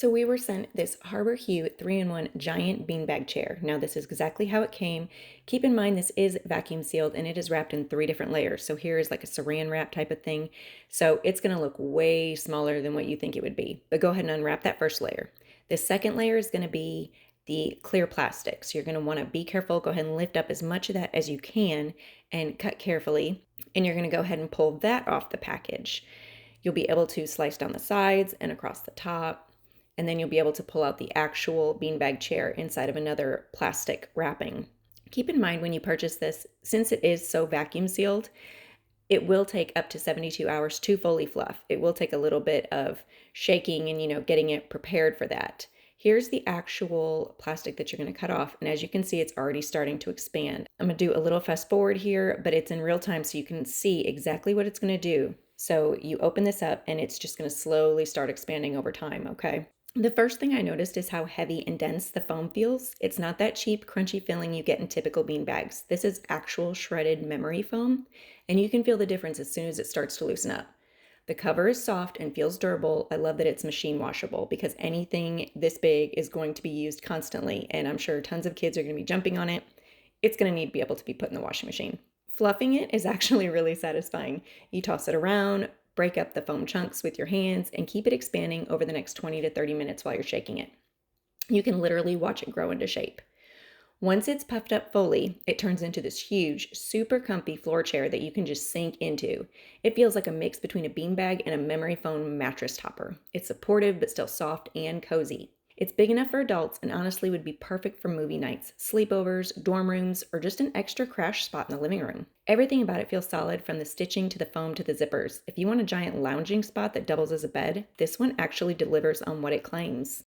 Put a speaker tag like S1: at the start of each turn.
S1: So we were sent this HarborHue 3-in-1 giant beanbag chair. Now this is exactly how it came. Keep in mind this is vacuum sealed and it is wrapped in 3 different layers. So here is like a saran wrap type of thing. So it's going to look way smaller than what you think it would be. But go ahead and unwrap that first layer. The second layer is going to be the clear plastic. So you're going to want to be careful. Go ahead and lift up as much of that as you can and cut carefully. And you're going to go ahead and pull that off the package. You'll be able to slice down the sides and across the top, and then you'll be able to pull out the actual beanbag chair inside of another plastic wrapping. Keep in mind when you purchase this, since it is so vacuum sealed, it will take up to 72 hours to fully fluff. It will take a little bit of shaking and, getting it prepared for that. Here's the actual plastic that you're going to cut off. And as you can see, it's already starting to expand. I'm going to do a little fast forward here, but it's in real time so you can see exactly what it's going to do. So you open this up and it's just going to slowly start expanding over time, okay? The first thing I noticed is how heavy and dense the foam feels. It's not that cheap, crunchy feeling you get in typical bean bags. This is actual shredded memory foam, and you can feel the difference as soon as it starts to loosen up. The cover is soft and feels durable. I love that it's machine washable because anything this big is going to be used constantly, and I'm sure tons of kids are going to be jumping on it. It's going to need to be able to be put in the washing machine. Fluffing it is actually really satisfying. You toss it around, break up the foam chunks with your hands, and keep it expanding over the next 20 to 30 minutes while you're shaking it. You can literally watch it grow into shape. Once it's puffed up fully, it turns into this huge, super comfy floor chair that you can just sink into. It feels like a mix between a beanbag and a memory foam mattress topper. It's supportive but still soft and cozy. It's big enough for adults and honestly would be perfect for movie nights, sleepovers, dorm rooms, or just an extra crash spot in the living room. Everything about it feels solid, from the stitching to the foam to the zippers. If you want a giant lounging spot that doubles as a bed, this one actually delivers on what it claims.